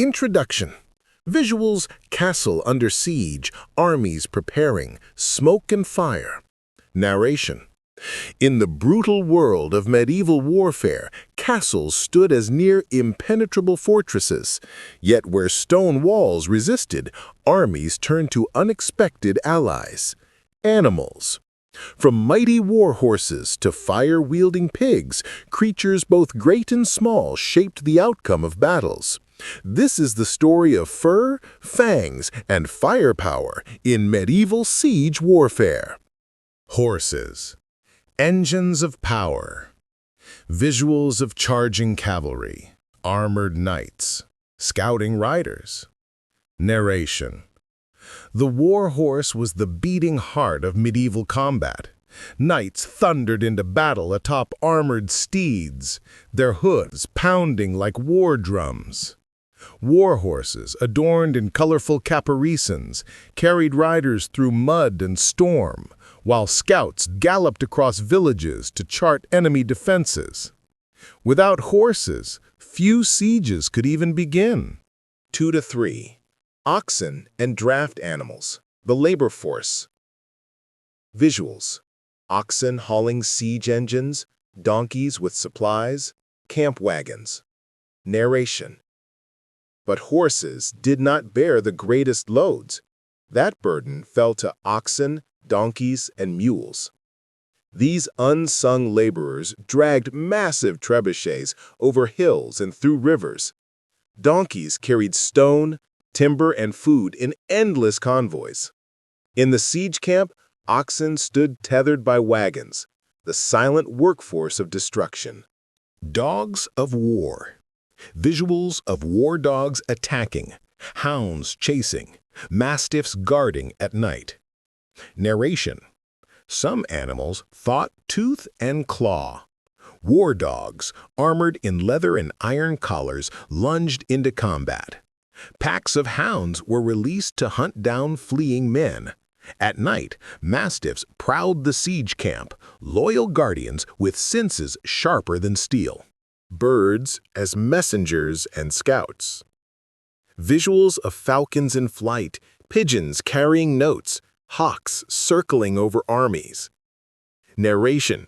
Introduction. Visuals: castle under siege, armies preparing, smoke and fire. Narration. In the brutal world of medieval warfare, castles stood as near impenetrable fortresses. Yet where stone walls resisted, armies turned to unexpected allies. Animals. From mighty war horses to fire-wielding pigs, creatures both great and small shaped the outcome of battles. This is the story of fur, fangs, and firepower in medieval siege warfare. Horses. Engines of power. Visuals of charging cavalry, armored knights, scouting riders. Narration. The war horse was the beating heart of medieval combat. Knights thundered into battle atop armored steeds, their hooves pounding like war drums. War horses, adorned in colorful caparisons, carried riders through mud and storm, while scouts galloped across villages to chart enemy defenses. Without horses, few sieges could even begin. 2 to 3. Oxen and draft animals, the labor force. Visuals: oxen hauling siege engines, donkeys with supplies, camp wagons. Narration. But horses did not bear the greatest loads. That burden fell to oxen, donkeys, and mules. These unsung laborers dragged massive trebuchets over hills and through rivers. Donkeys carried stone, timber, and food in endless convoys. In the siege camp, oxen stood tethered by wagons, the silent workforce of destruction. Dogs of war. Visuals of war dogs attacking, hounds chasing, mastiffs guarding at night. Narration. Some animals fought tooth and claw. War dogs, armored in leather and iron collars, lunged into combat. Packs of hounds were released to hunt down fleeing men. At night, mastiffs prowled the siege camp, loyal guardians with senses sharper than steel. Birds as messengers and scouts. Visuals of falcons in flight, pigeons carrying notes, hawks circling over armies. Narration.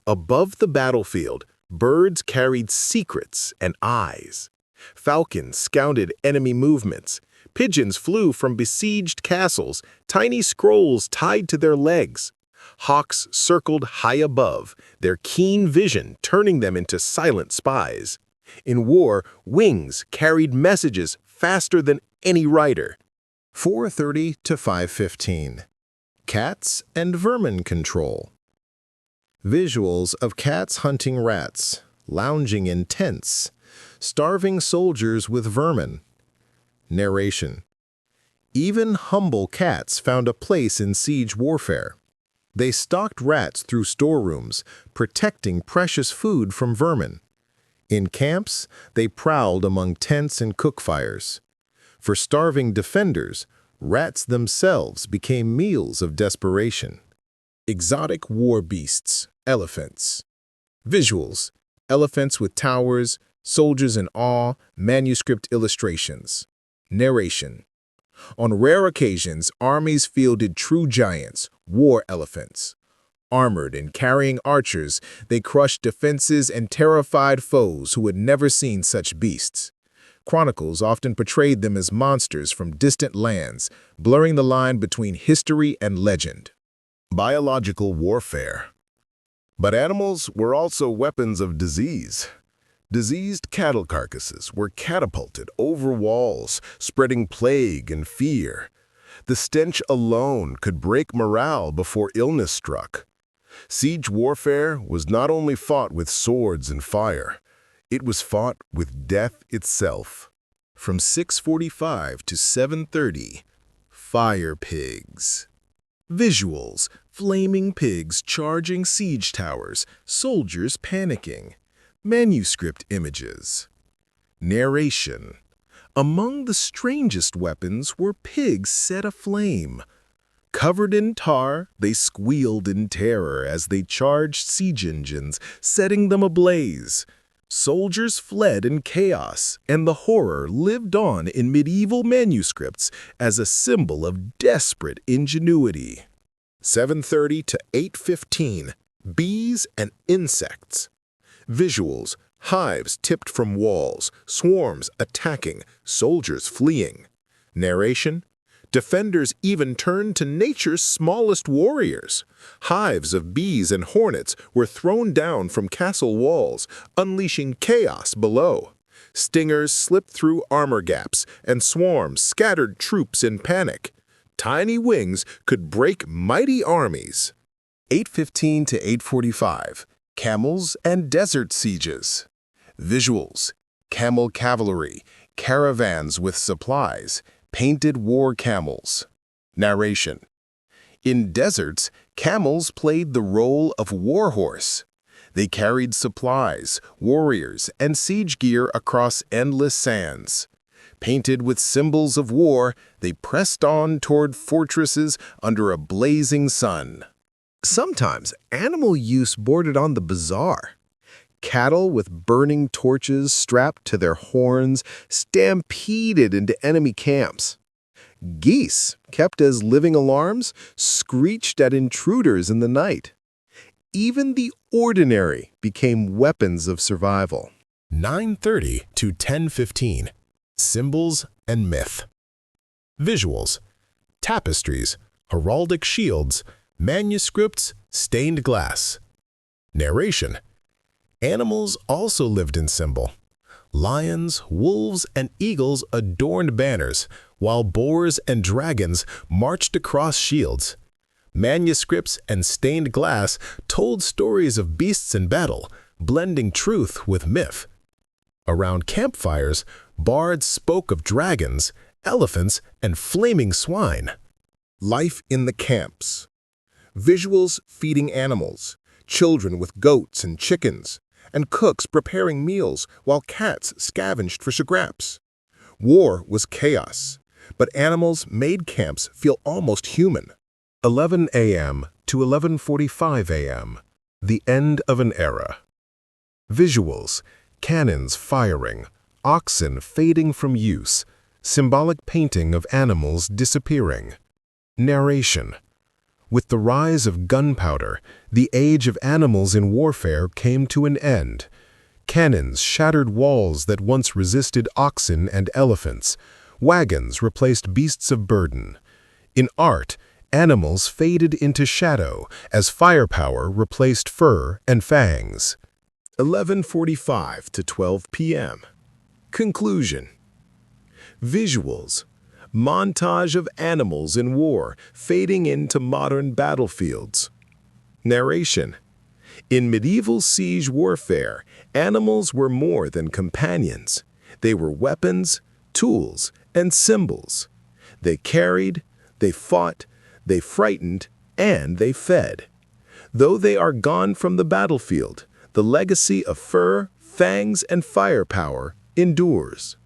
Above the battlefield, birds carried secrets and eyes. Falcons scouted enemy movements. Pigeons flew from besieged castles, tiny scrolls tied to their legs. Hawks circled high above, their keen vision turning them into silent spies. In war, wings carried messages faster than any rider. 4:30 to 5:15. Cats and vermin control. Visuals of cats hunting rats, lounging in tents, starving soldiers with vermin. Narration. Even humble cats found a place in siege warfare. They stalked rats through storerooms, protecting precious food from vermin. In camps, they prowled among tents and cookfires. For starving defenders, rats themselves became meals of desperation. Exotic war beasts, elephants. Visuals: elephants with towers, soldiers in awe, manuscript illustrations. Narration. On rare occasions, armies fielded true giants, war elephants. Armored and carrying archers, they crushed defenses and terrified foes who had never seen such beasts. Chronicles often portrayed them as monsters from distant lands, blurring the line between history and legend. Biological warfare. But animals were also weapons of disease. Diseased cattle carcasses were catapulted over walls, spreading plague and fear. The stench alone could break morale before illness struck. Siege warfare was not only fought with swords and fire, it was fought with death itself. From 6:45 to 7:30, fire pigs. Visuals: flaming pigs charging siege towers, soldiers panicking. Manuscript images. Narration. Among the strangest weapons were pigs set aflame. Covered in tar, they squealed in terror as they charged siege engines, setting them ablaze. Soldiers fled in chaos, and the horror lived on in medieval manuscripts as a symbol of desperate ingenuity. 7:30 to 8:15, bees and insects. Visuals, hives tipped from walls, swarms attacking, soldiers fleeing. Narration, defenders even turned to nature's smallest warriors. Hives of bees and hornets were thrown down from castle walls, unleashing chaos below. Stingers slipped through armor gaps, and swarms scattered troops in panic. Tiny wings could break mighty armies. 8:15 to 8:45, camels and desert sieges. Visuals, camel cavalry, caravans with supplies, painted war camels. Narration, in deserts, camels played the role of war horse. They carried supplies, warriors, and siege gear across endless sands. Painted with symbols of war, they pressed on toward fortresses under a blazing sun. Sometimes animal use bordered on the bizarre. Cattle with burning torches strapped to their horns stampeded into enemy camps. Geese, kept as living alarms, screeched at intruders in the night. Even the ordinary became weapons of survival. 9:30 to 10:15, symbols and myth. Visuals, tapestries, heraldic shields, manuscripts, stained glass. Narration, animals also lived in symbol. Lions, wolves, and eagles adorned banners, while boars and dragons marched across shields. Manuscripts and stained glass told stories of beasts in battle, blending truth with myth. Around campfires, bards spoke of dragons, elephants, and flaming swine. Life in the camps. Visuals feeding animals, children with goats and chickens, and cooks preparing meals while cats scavenged for scraps. War was chaos, but animals made camps feel almost human. 11 a.m. to 11:45 a.m., the end of an era. Visuals, cannons firing, oxen fading from use, symbolic painting of animals disappearing. Narration, with the rise of gunpowder, the age of animals in warfare came to an end. Cannons shattered walls that once resisted oxen and elephants. Wagons replaced beasts of burden. In art, animals faded into shadow as firepower replaced fur and fangs. 11:45 to 12 p.m. Conclusion. Visuals, montage of animals in war fading into modern battlefields. Narration, in medieval siege warfare, animals were more than companions. They were weapons, tools, and symbols. They carried, they fought, they frightened, and they fed. Though they are gone from the battlefield, the legacy of fur, fangs, and firepower endures.